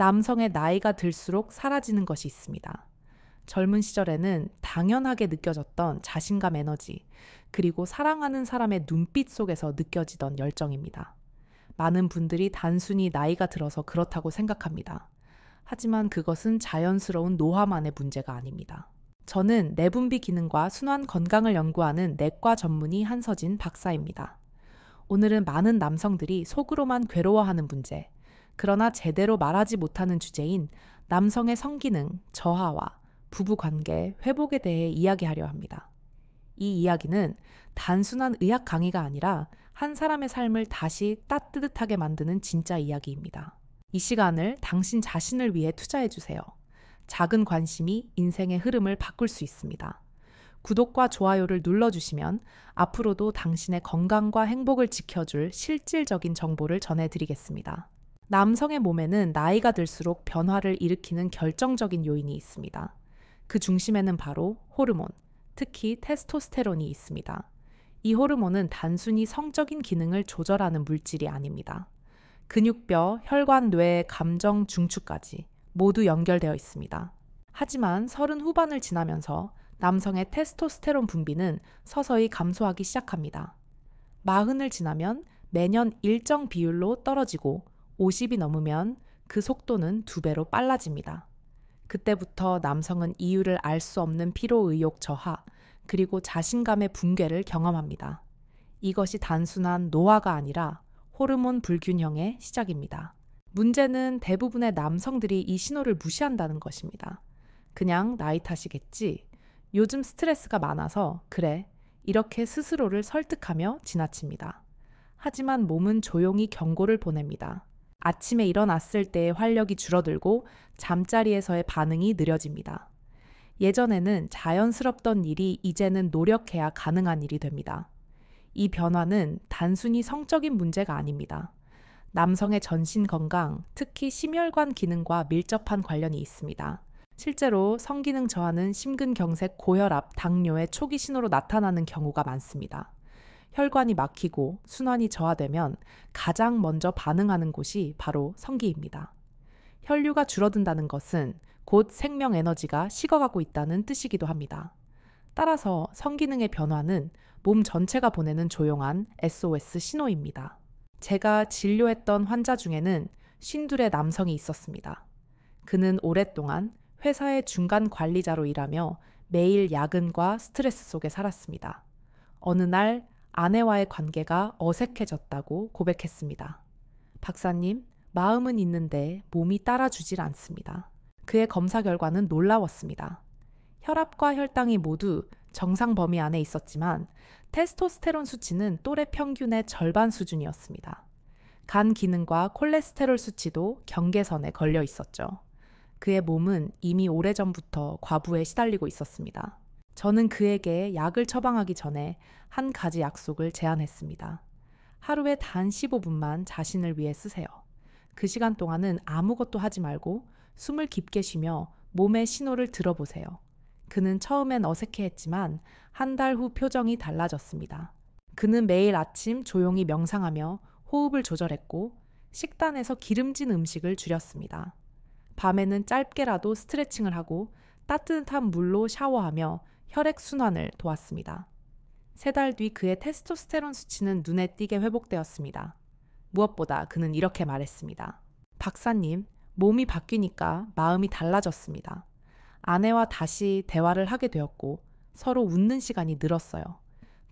남성의 나이가 들수록 사라지는 것이 있습니다. 젊은 시절에는 당연하게 느껴졌던 자신감 에너지, 그리고 사랑하는 사람의 눈빛 속에서 느껴지던 열정입니다. 많은 분들이 단순히 나이가 들어서 그렇다고 생각합니다. 하지만 그것은 자연스러운 노화만의 문제가 아닙니다. 저는 내분비 기능과 순환 건강을 연구하는 내과 전문의 한서진 박사입니다. 오늘은 많은 남성들이 속으로만 괴로워하는 문제, 그러나 제대로 말하지 못하는 주제인 남성의 성기능, 저하와 부부관계, 회복에 대해 이야기하려 합니다. 이 이야기는 단순한 의학 강의가 아니라 한 사람의 삶을 다시 따뜻하게 만드는 진짜 이야기입니다. 이 시간을 당신 자신을 위해 투자해주세요. 작은 관심이 인생의 흐름을 바꿀 수 있습니다. 구독과 좋아요를 눌러주시면 앞으로도 당신의 건강과 행복을 지켜줄 실질적인 정보를 전해드리겠습니다. 남성의 몸에는 나이가 들수록 변화를 일으키는 결정적인 요인이 있습니다. 그 중심에는 바로 호르몬, 특히 테스토스테론이 있습니다. 이 호르몬은 단순히 성적인 기능을 조절하는 물질이 아닙니다. 근육뼈, 혈관, 뇌, 감정, 중추까지 모두 연결되어 있습니다. 하지만 30 후반을 지나면서 남성의 테스토스테론 분비는 서서히 감소하기 시작합니다. 40을 지나면 매년 일정 비율로 떨어지고 50이 넘으면 그 속도는 2배로 빨라집니다. 그때부터 남성은 이유를 알 수 없는 피로의욕 저하, 그리고 자신감의 붕괴를 경험합니다. 이것이 단순한 노화가 아니라 호르몬 불균형의 시작입니다. 문제는 대부분의 남성들이 이 신호를 무시한다는 것입니다. 그냥 나이 탓이겠지. 요즘 스트레스가 많아서 그래. 이렇게 스스로를 설득하며 지나칩니다. 하지만 몸은 조용히 경고를 보냅니다. 아침에 일어났을 때의 활력이 줄어들고 잠자리에서의 반응이 느려집니다. 예전에는 자연스럽던 일이 이제는 노력해야 가능한 일이 됩니다. 이 변화는 단순히 성적인 문제가 아닙니다. 남성의 전신 건강, 특히 심혈관 기능과 밀접한 관련이 있습니다. 실제로 성기능 저하는 심근경색, 고혈압, 당뇨의 초기 신호로 나타나는 경우가 많습니다. 혈관이 막히고 순환이 저하되면 가장 먼저 반응하는 곳이 바로 성기입니다. 혈류가 줄어든다는 것은 곧 생명 에너지가 식어가고 있다는 뜻이기도 합니다. 따라서 성기능의 변화는 몸 전체가 보내는 조용한 SOS 신호입니다. 제가 진료했던 환자 중에는 52의 남성이 있었습니다. 그는 오랫동안 회사의 중간 관리자로 일하며 매일 야근과 스트레스 속에 살았습니다. 어느 날 아내와의 관계가 어색해졌다고 고백했습니다. 박사님, 마음은 있는데 몸이 따라주질 않습니다. 그의 검사 결과는 놀라웠습니다. 혈압과 혈당이 모두 정상 범위 안에 있었지만 테스토스테론 수치는 또래 평균의 절반 수준이었습니다. 간 기능과 콜레스테롤 수치도 경계선에 걸려 있었죠. 그의 몸은 이미 오래전부터 과부에 시달리고 있었습니다. 저는 그에게 약을 처방하기 전에 한 가지 약속을 제안했습니다. 하루에 단 15분만 자신을 위해 쓰세요. 그 시간 동안은 아무것도 하지 말고 숨을 깊게 쉬며 몸의 신호를 들어보세요. 그는 처음엔 어색해했지만 한 달 후 표정이 달라졌습니다. 그는 매일 아침 조용히 명상하며 호흡을 조절했고 식단에서 기름진 음식을 줄였습니다. 밤에는 짧게라도 스트레칭을 하고 따뜻한 물로 샤워하며 혈액 순환을 도왔습니다. 3달 뒤 그의 테스토스테론 수치는 눈에 띄게 회복되었습니다. 무엇보다 그는 이렇게 말했습니다. 박사님, 몸이 바뀌니까 마음이 달라졌습니다. 아내와 다시 대화를 하게 되었고 서로 웃는 시간이 늘었어요.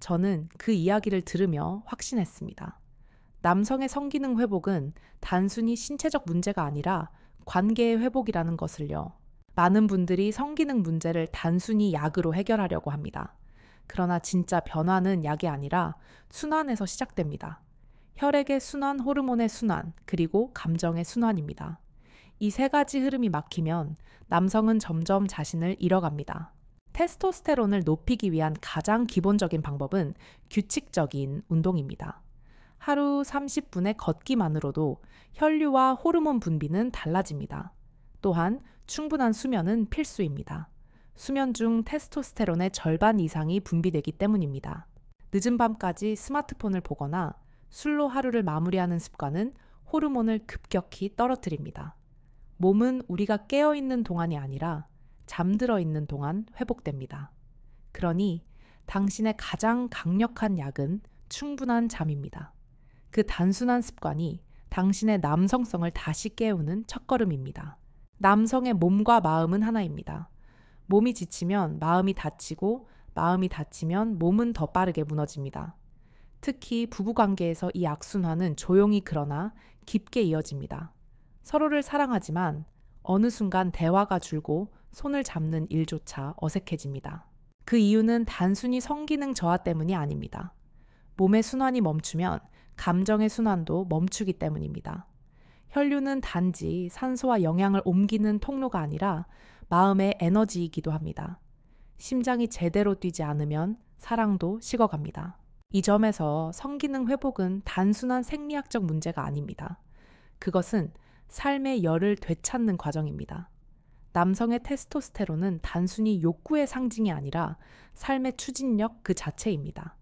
저는 그 이야기를 들으며 확신했습니다. 남성의 성기능 회복은 단순히 신체적 문제가 아니라 관계의 회복이라는 것을요. 많은 분들이 성기능 문제를 단순히 약으로 해결하려고 합니다. 그러나 진짜 변화는 약이 아니라 순환에서 시작됩니다. 혈액의 순환, 호르몬의 순환, 그리고 감정의 순환입니다. 이 3가지 흐름이 막히면 남성은 점점 자신을 잃어갑니다. 테스토스테론을 높이기 위한 가장 기본적인 방법은 규칙적인 운동입니다. 하루 30분의 걷기만으로도 혈류와 호르몬 분비는 달라집니다. 또한 충분한 수면은 필수입니다. 수면 중 테스토스테론의 절반 이상이 분비되기 때문입니다. 늦은 밤까지 스마트폰을 보거나 술로 하루를 마무리하는 습관은 호르몬을 급격히 떨어뜨립니다. 몸은 우리가 깨어있는 동안이 아니라 잠들어 있는 동안 회복됩니다. 그러니 당신의 가장 강력한 약은 충분한 잠입니다. 그 단순한 습관이 당신의 남성성을 다시 깨우는 첫걸음입니다. 남성의 몸과 마음은 하나입니다. 몸이 지치면 마음이 다치고 마음이 다치면 몸은 더 빠르게 무너집니다. 특히 부부관계에서 이 악순환은 조용히 그러나 깊게 이어집니다. 서로를 사랑하지만 어느 순간 대화가 줄고 손을 잡는 일조차 어색해집니다. 그 이유는 단순히 성기능 저하 때문이 아닙니다. 몸의 순환이 멈추면 감정의 순환도 멈추기 때문입니다. 혈류는 단지 산소와 영양을 옮기는 통로가 아니라 마음의 에너지이기도 합니다. 심장이 제대로 뛰지 않으면 사랑도 식어갑니다. 이 점에서 성기능 회복은 단순한 생리학적 문제가 아닙니다. 그것은 삶의 열을 되찾는 과정입니다. 남성의 테스토스테론은 단순히 욕구의 상징이 아니라 삶의 추진력 그 자체입니다.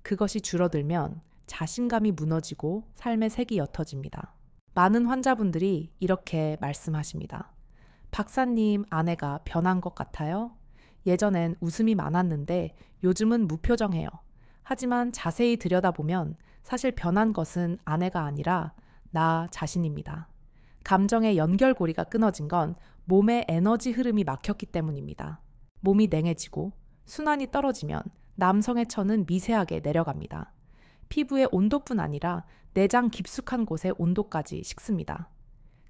그것이 줄어들면 자신감이 무너지고 삶의 색이 옅어집니다. 많은 환자분들이 이렇게 말씀하십니다. 박사님, 아내가 변한 것 같아요. 예전엔 웃음이 많았는데 요즘은 무표정해요. 하지만 자세히 들여다보면 사실 변한 것은 아내가 아니라 나 자신입니다. 감정의 연결고리가 끊어진 건 몸의 에너지 흐름이 막혔기 때문입니다. 몸이 냉해지고 순환이 떨어지면 남성의 천은 미세하게 내려갑니다. 피부의 온도뿐 아니라 내장 깊숙한 곳의 온도까지 식습니다.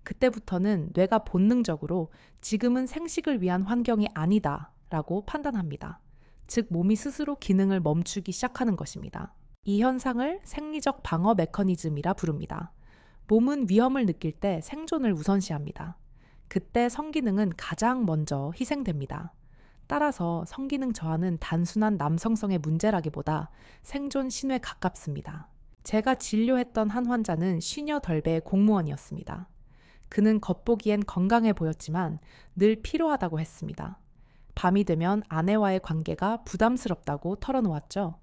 그때부터는 뇌가 본능적으로 지금은 생식을 위한 환경이 아니다 라고 판단합니다. 즉 몸이 스스로 기능을 멈추기 시작하는 것입니다. 이 현상을 생리적 방어 메커니즘이라 부릅니다. 몸은 위험을 느낄 때 생존을 우선시합니다. 그때 성기능은 가장 먼저 희생됩니다. 따라서 성기능 저하는 단순한 남성성의 문제라기보다 생존 신호에 가깝습니다. 제가 진료했던 한 환자는 쉬녀 덜배의 공무원이었습니다. 그는 겉보기엔 건강해 보였지만 늘 피로하다고 했습니다. 밤이 되면 아내와의 관계가 부담스럽다고 털어놓았죠.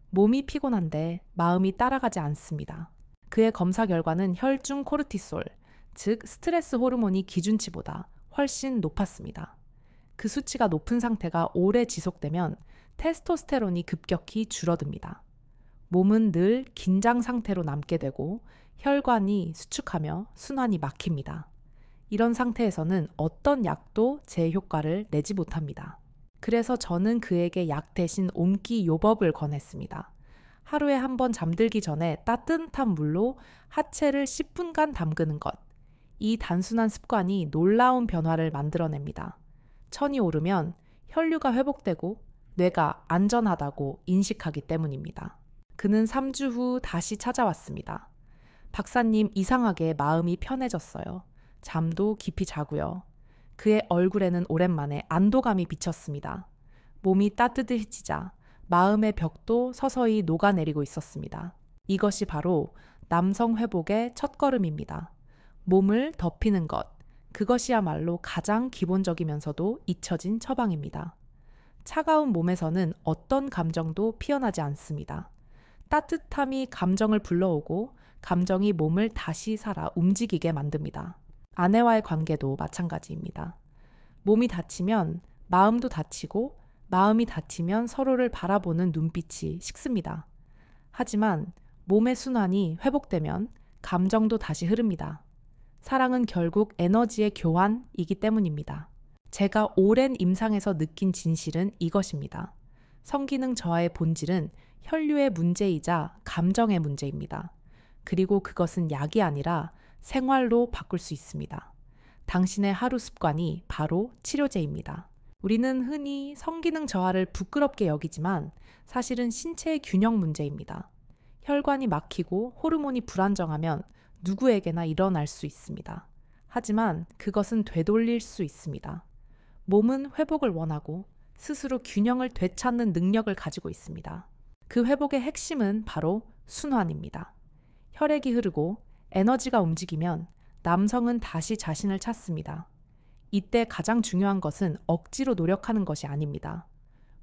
몸이 피곤한데 마음이 따라가지 않습니다. 그의 검사 결과는 혈중 코르티솔, 즉 스트레스 호르몬이 기준치보다 훨씬 높았습니다. 그 수치가 높은 상태가 오래 지속되면 테스토스테론이 급격히 줄어듭니다. 몸은 늘 긴장 상태로 남게 되고 혈관이 수축하며 순환이 막힙니다. 이런 상태에서는 어떤 약도 제 효과를 내지 못합니다. 그래서 저는 그에게 약 대신 옮기 요법을 권했습니다. 하루에 한 번 잠들기 전에 따뜻한 물로 하체를 10분간 담그는 것. 이 단순한 습관이 놀라운 변화를 만들어냅니다. 천이 오르면 혈류가 회복되고 뇌가 안전하다고 인식하기 때문입니다. 그는 3주 후 다시 찾아왔습니다. 박사님, 이상하게 마음이 편해졌어요. 잠도 깊이 자고요. 그의 얼굴에는 오랜만에 안도감이 비쳤습니다. 몸이 따뜻해지자 마음의 벽도 서서히 녹아내리고 있었습니다. 이것이 바로 남성 회복의 첫걸음입니다. 몸을 덮이는 것, 그것이야말로 가장 기본적이면서도 잊혀진 처방입니다. 차가운 몸에서는 어떤 감정도 피어나지 않습니다. 따뜻함이 감정을 불러오고 감정이 몸을 다시 살아 움직이게 만듭니다. 아내와의 관계도 마찬가지입니다. 몸이 다치면 마음도 다치고 마음이 다치면 서로를 바라보는 눈빛이 식습니다. 하지만 몸의 순환이 회복되면 감정도 다시 흐릅니다. 사랑은 결국 에너지의 교환이기 때문입니다. 제가 오랜 임상에서 느낀 진실은 이것입니다. 성기능 저하의 본질은 혈류의 문제이자 감정의 문제입니다. 그리고 그것은 약이 아니라 생활로 바꿀 수 있습니다. 당신의 하루 습관이 바로 치료제입니다. 우리는 흔히 성기능 저하를 부끄럽게 여기지만 사실은 신체의 균형 문제입니다. 혈관이 막히고 호르몬이 불안정하면 누구에게나 일어날 수 있습니다. 하지만 그것은 되돌릴 수 있습니다. 몸은 회복을 원하고 스스로 균형을 되찾는 능력을 가지고 있습니다. 그 회복의 핵심은 바로 순환입니다. 혈액이 흐르고 에너지가 움직이면 남성은 다시 자신을 찾습니다. 이때 가장 중요한 것은 억지로 노력하는 것이 아닙니다.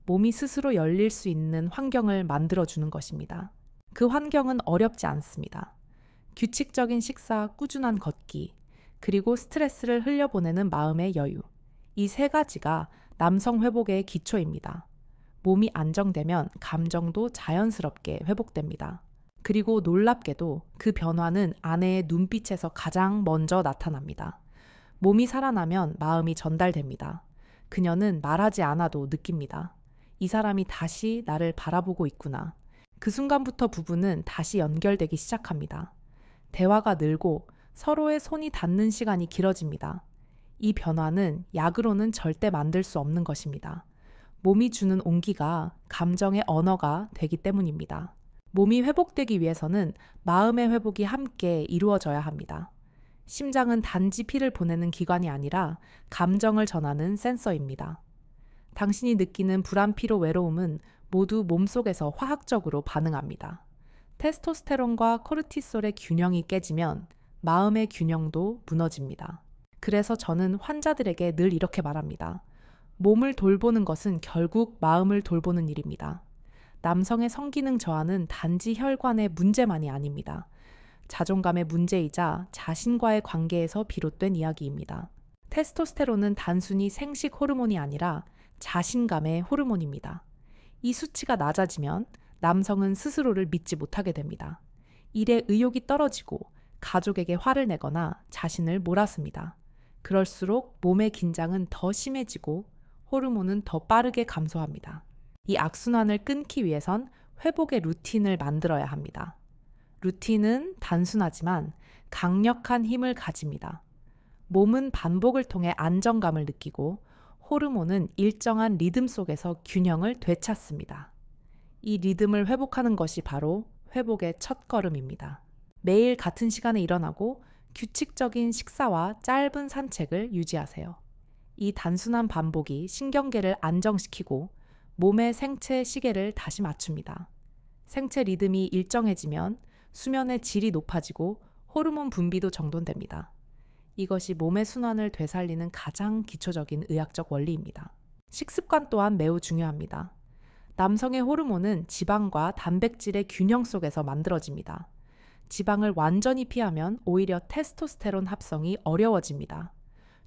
몸이 스스로 열릴 수 있는 환경을 만들어주는 것입니다. 그 환경은 어렵지 않습니다. 규칙적인 식사, 꾸준한 걷기, 그리고 스트레스를 흘려보내는 마음의 여유. 이 세 가지가 남성 회복의 기초입니다. 몸이 안정되면 감정도 자연스럽게 회복됩니다. 그리고 놀랍게도 그 변화는 아내의 눈빛에서 가장 먼저 나타납니다. 몸이 살아나면 마음이 전달됩니다. 그녀는 말하지 않아도 느낍니다. 이 사람이 다시 나를 바라보고 있구나. 그 순간부터 부부는 다시 연결되기 시작합니다. 대화가 늘고 서로의 손이 닿는 시간이 길어집니다. 이 변화는 약으로는 절대 만들 수 없는 것입니다. 몸이 주는 온기가 감정의 언어가 되기 때문입니다. 몸이 회복되기 위해서는 마음의 회복이 함께 이루어져야 합니다. 심장은 단지 피를 보내는 기관이 아니라 감정을 전하는 센서입니다. 당신이 느끼는 불안, 피로, 외로움은 모두 몸속에서 화학적으로 반응합니다. 테스토스테론과 코르티솔의 균형이 깨지면 마음의 균형도 무너집니다. 그래서 저는 환자들에게 늘 이렇게 말합니다. 몸을 돌보는 것은 결국 마음을 돌보는 일입니다. 남성의 성기능 저하는 단지 혈관의 문제만이 아닙니다. 자존감의 문제이자 자신과의 관계에서 비롯된 이야기입니다. 테스토스테론은 단순히 생식 호르몬이 아니라 자신감의 호르몬입니다. 이 수치가 낮아지면 남성은 스스로를 믿지 못하게 됩니다. 일에 의욕이 떨어지고 가족에게 화를 내거나 자신을 몰아습니다. 그럴수록 몸의 긴장은 더 심해지고 호르몬은 더 빠르게 감소합니다. 이 악순환을 끊기 위해선 회복의 루틴을 만들어야 합니다. 루틴은 단순하지만 강력한 힘을 가집니다. 몸은 반복을 통해 안정감을 느끼고 호르몬은 일정한 리듬 속에서 균형을 되찾습니다. 이 리듬을 회복하는 것이 바로 회복의 첫걸음입니다. 매일 같은 시간에 일어나고 규칙적인 식사와 짧은 산책을 유지하세요. 이 단순한 반복이 신경계를 안정시키고 몸의 생체 시계를 다시 맞춥니다. 생체 리듬이 일정해지면 수면의 질이 높아지고 호르몬 분비도 정돈됩니다. 이것이 몸의 순환을 되살리는 가장 기초적인 의학적 원리입니다. 식습관 또한 매우 중요합니다. 남성의 호르몬은 지방과 단백질의 균형 속에서 만들어집니다. 지방을 완전히 피하면 오히려 테스토스테론 합성이 어려워집니다.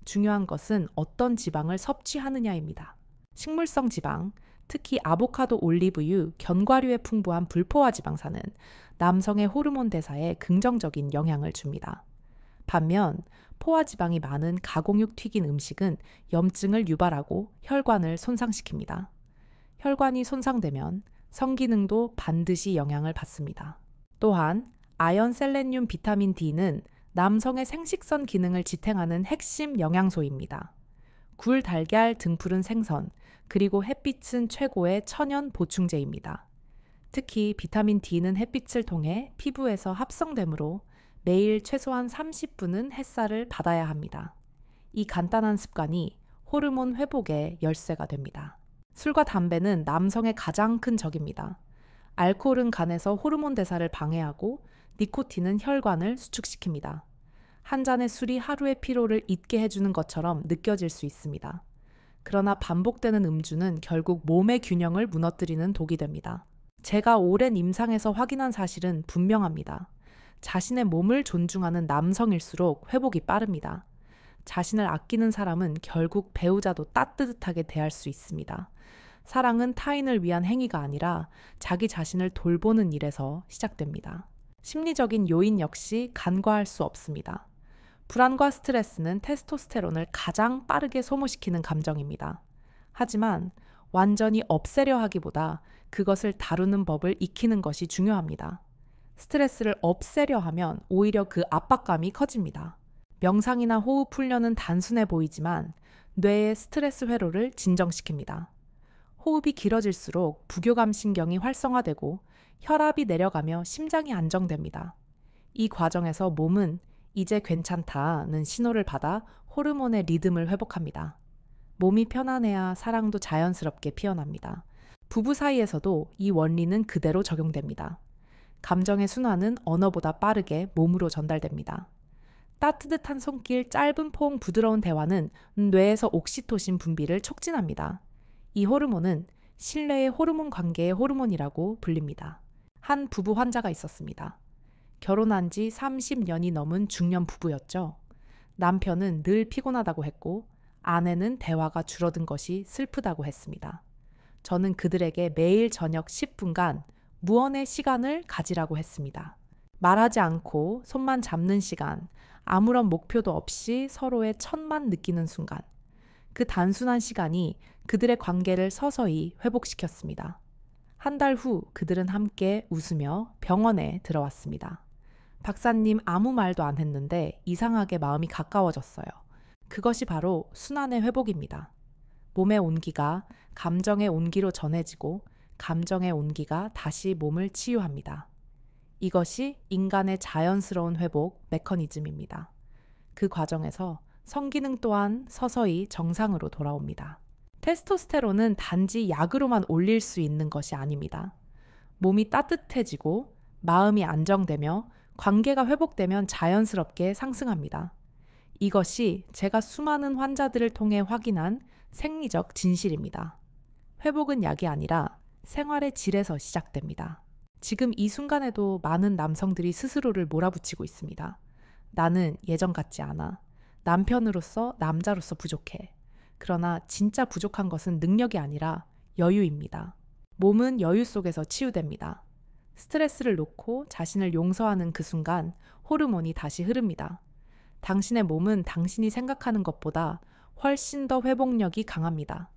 중요한 것은 어떤 지방을 섭취하느냐입니다. 식물성 지방, 특히 아보카도, 올리브유, 견과류에 풍부한 불포화 지방산은 남성의 호르몬 대사에 긍정적인 영향을 줍니다. 반면 포화 지방이 많은 가공육 튀긴 음식은 염증을 유발하고 혈관을 손상시킵니다. 혈관이 손상되면 성기능도 반드시 영향을 받습니다. 또한 아연, 셀레늄, 비타민 D는 남성의 생식선 기능을 지탱하는 핵심 영양소입니다. 굴, 달걀, 등푸른 생선, 그리고 햇빛은 최고의 천연 보충제입니다. 특히 비타민 D는 햇빛을 통해 피부에서 합성되므로 매일 최소한 30분은 햇살을 받아야 합니다. 이 간단한 습관이 호르몬 회복의 열쇠가 됩니다. 술과 담배는 남성의 가장 큰 적입니다. 알코올은 간에서 호르몬 대사를 방해하고 니코틴은 혈관을 수축시킵니다. 한 잔의 술이 하루의 피로를 잊게 해주는 것처럼 느껴질 수 있습니다. 그러나 반복되는 음주는 결국 몸의 균형을 무너뜨리는 독이 됩니다. 제가 오랜 임상에서 확인한 사실은 분명합니다. 자신의 몸을 존중하는 남성일수록 회복이 빠릅니다. 자신을 아끼는 사람은 결국 배우자도 따뜻하게 대할 수 있습니다. 사랑은 타인을 위한 행위가 아니라 자기 자신을 돌보는 일에서 시작됩니다. 심리적인 요인 역시 간과할 수 없습니다. 불안과 스트레스는 테스토스테론을 가장 빠르게 소모시키는 감정입니다. 하지만 완전히 없애려 하기보다 그것을 다루는 법을 익히는 것이 중요합니다. 스트레스를 없애려 하면 오히려 그 압박감이 커집니다. 명상이나 호흡 훈련은 단순해 보이지만 뇌의 스트레스 회로를 진정시킵니다. 호흡이 길어질수록 부교감 신경이 활성화되고 혈압이 내려가며 심장이 안정됩니다. 이 과정에서 몸은 이제 괜찮다는 신호를 받아 호르몬의 리듬을 회복합니다. 몸이 편안해야 사랑도 자연스럽게 피어납니다. 부부 사이에서도 이 원리는 그대로 적용됩니다. 감정의 순환은 언어보다 빠르게 몸으로 전달됩니다. 따뜻한 손길, 짧은 포옹, 부드러운 대화는 뇌에서 옥시토신 분비를 촉진합니다. 이 호르몬은 신뢰의 호르몬 관계의 호르몬이라고 불립니다. 한 부부 환자가 있었습니다. 결혼한 지 30년이 넘은 중년 부부였죠. 남편은 늘 피곤하다고 했고 아내는 대화가 줄어든 것이 슬프다고 했습니다. 저는 그들에게 매일 저녁 10분간 무언의 시간을 가지라고 했습니다. 말하지 않고 손만 잡는 시간, 아무런 목표도 없이 서로의 첫만 느끼는 순간. 그 단순한 시간이 그들의 관계를 서서히 회복시켰습니다. 한 달 후 그들은 함께 웃으며 병원에 들어왔습니다. 박사님 아무 말도 안 했는데 이상하게 마음이 가까워졌어요. 그것이 바로 순환의 회복입니다. 몸의 온기가 감정의 온기로 전해지고 감정의 온기가 다시 몸을 치유합니다. 이것이 인간의 자연스러운 회복 메커니즘입니다. 그 과정에서 성기능 또한 서서히 정상으로 돌아옵니다. 테스토스테론은 단지 약으로만 올릴 수 있는 것이 아닙니다. 몸이 따뜻해지고 마음이 안정되며 관계가 회복되면 자연스럽게 상승합니다. 이것이 제가 수많은 환자들을 통해 확인한 생리적 진실입니다. 회복은 약이 아니라 생활의 질에서 시작됩니다. 지금 이 순간에도 많은 남성들이 스스로를 몰아붙이고 있습니다. 나는 예전 같지 않아. 남편으로서, 남자로서 부족해. 그러나 진짜 부족한 것은 능력이 아니라 여유입니다. 몸은 여유 속에서 치유됩니다. 스트레스를 놓고 자신을 용서하는 그 순간 호르몬이 다시 흐릅니다. 당신의 몸은 당신이 생각하는 것보다 훨씬 더 회복력이 강합니다.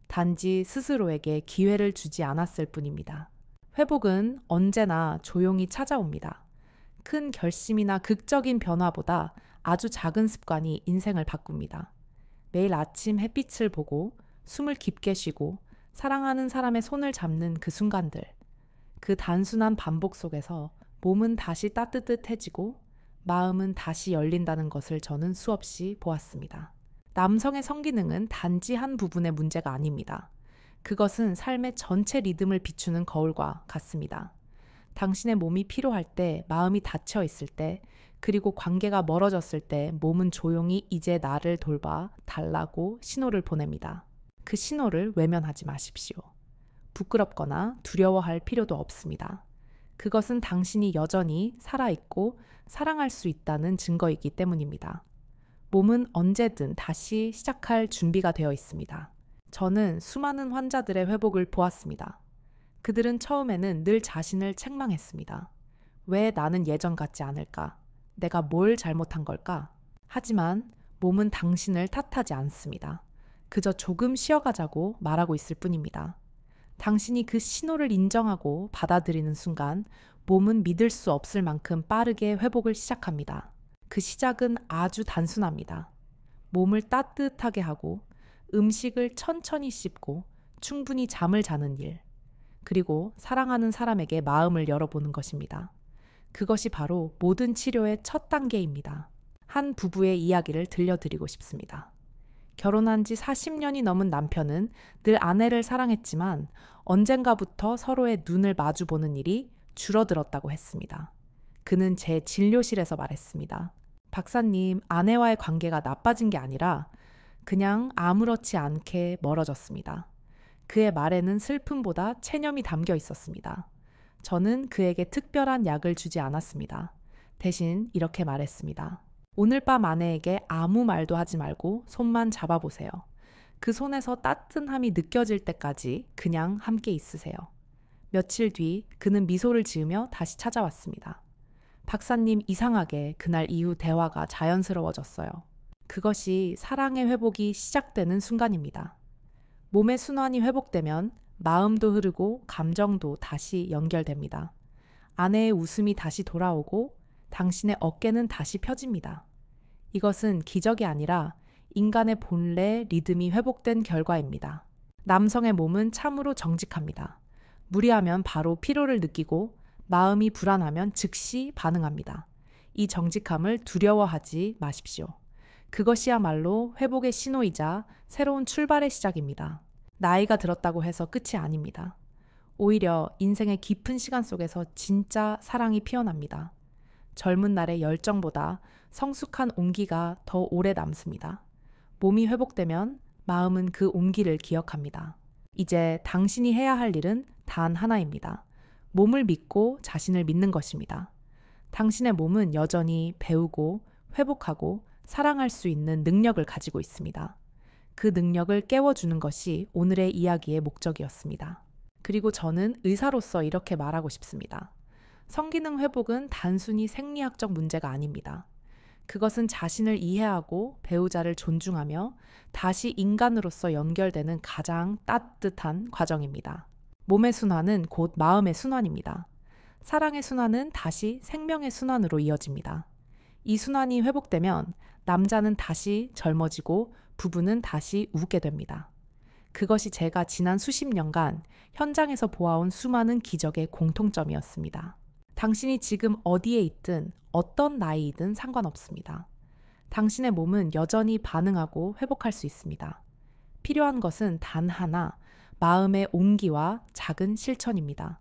단지 스스로에게 기회를 주지 않았을 뿐입니다. 회복은 언제나 조용히 찾아옵니다. 큰 결심이나 극적인 변화보다 아주 작은 습관이 인생을 바꿉니다. 매일 아침 햇빛을 보고 숨을 깊게 쉬고 사랑하는 사람의 손을 잡는 그 순간들. 그 단순한 반복 속에서 몸은 다시 따뜻해지고 마음은 다시 열린다는 것을 저는 수없이 보았습니다. 남성의 성기능은 단지 한 부분의 문제가 아닙니다. 그것은 삶의 전체 리듬을 비추는 거울과 같습니다. 당신의 몸이 피로할 때, 마음이 닫혀 있을 때, 그리고 관계가 멀어졌을 때 몸은 조용히 이제 나를 돌봐 달라고 신호를 보냅니다. 그 신호를 외면하지 마십시오. 부끄럽거나 두려워할 필요도 없습니다. 그것은 당신이 여전히 살아있고 사랑할 수 있다는 증거이기 때문입니다. 몸은 언제든 다시 시작할 준비가 되어 있습니다. 저는 수많은 환자들의 회복을 보았습니다. 그들은 처음에는 늘 자신을 책망했습니다. 왜 나는 예전 같지 않을까? 내가 뭘 잘못한 걸까? 하지만 몸은 당신을 탓하지 않습니다. 그저 조금 쉬어가자고 말하고 있을 뿐입니다. 당신이 그 신호를 인정하고 받아들이는 순간 몸은 믿을 수 없을 만큼 빠르게 회복을 시작합니다. 그 시작은 아주 단순합니다. 몸을 따뜻하게 하고 음식을 천천히 씹고 충분히 잠을 자는 일, 그리고 사랑하는 사람에게 마음을 열어보는 것입니다. 그것이 바로 모든 치료의 첫 단계입니다. 한 부부의 이야기를 들려드리고 싶습니다. 결혼한 지 40년이 넘은 남편은 늘 아내를 사랑했지만 언젠가부터 서로의 눈을 마주보는 일이 줄어들었다고 했습니다. 그는 제 진료실에서 말했습니다. 박사님, 아내와의 관계가 나빠진 게 아니라 그냥 아무렇지 않게 멀어졌습니다. 그의 말에는 슬픔보다 체념이 담겨 있었습니다. 저는 그에게 특별한 약을 주지 않았습니다. 대신 이렇게 말했습니다. 오늘 밤 아내에게 아무 말도 하지 말고 손만 잡아보세요. 그 손에서 따뜻함이 느껴질 때까지 그냥 함께 있으세요. 며칠 뒤 그는 미소를 지으며 다시 찾아왔습니다. 박사님, 이상하게 그날 이후 대화가 자연스러워졌어요. 그것이 사랑의 회복이 시작되는 순간입니다. 몸의 순환이 회복되면 마음도 흐르고 감정도 다시 연결됩니다. 아내의 웃음이 다시 돌아오고 당신의 어깨는 다시 펴집니다. 이것은 기적이 아니라 인간의 본래 리듬이 회복된 결과입니다. 남성의 몸은 참으로 정직합니다. 무리하면 바로 피로를 느끼고 마음이 불안하면 즉시 반응합니다. 이 정직함을 두려워하지 마십시오. 그것이야말로 회복의 신호이자 새로운 출발의 시작입니다. 나이가 들었다고 해서 끝이 아닙니다. 오히려 인생의 깊은 시간 속에서 진짜 사랑이 피어납니다. 젊은 날의 열정보다 성숙한 온기가 더 오래 남습니다. 몸이 회복되면 마음은 그 온기를 기억합니다. 이제 당신이 해야 할 일은 단 하나입니다. 몸을 믿고 자신을 믿는 것입니다. 당신의 몸은 여전히 배우고 회복하고 사랑할 수 있는 능력을 가지고 있습니다. 그 능력을 깨워주는 것이 오늘의 이야기의 목적이었습니다. 그리고 저는 의사로서 이렇게 말하고 싶습니다. 성기능 회복은 단순히 생리학적 문제가 아닙니다. 그것은 자신을 이해하고 배우자를 존중하며 다시 인간으로서 연결되는 가장 따뜻한 과정입니다. 몸의 순환은 곧 마음의 순환입니다. 사랑의 순환은 다시 생명의 순환으로 이어집니다. 이 순환이 회복되면 남자는 다시 젊어지고 부부는 다시 웃게 됩니다. 그것이 제가 지난 수십 년간 현장에서 보아온 수많은 기적의 공통점이었습니다. 당신이 지금 어디에 있든 어떤 나이이든 상관없습니다. 당신의 몸은 여전히 반응하고 회복할 수 있습니다. 필요한 것은 단 하나, 마음의 온기와 작은 실천입니다.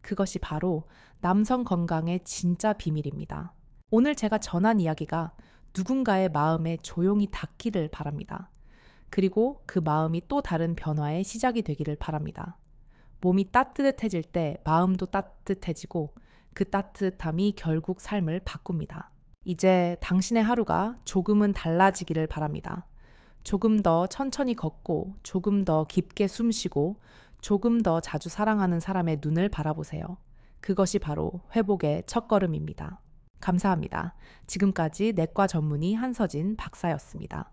그것이 바로 남성 건강의 진짜 비밀입니다. 오늘 제가 전한 이야기가 누군가의 마음에 조용히 닿기를 바랍니다. 그리고 그 마음이 또 다른 변화의 시작이 되기를 바랍니다. 몸이 따뜻해질 때 마음도 따뜻해지고 그 따뜻함이 결국 삶을 바꿉니다. 이제 당신의 하루가 조금은 달라지기를 바랍니다. 조금 더 천천히 걷고 조금 더 깊게 숨쉬고 조금 더 자주 사랑하는 사람의 눈을 바라보세요. 그것이 바로 회복의 첫걸음입니다. 감사합니다. 지금까지 내과 전문의 한서진 박사였습니다.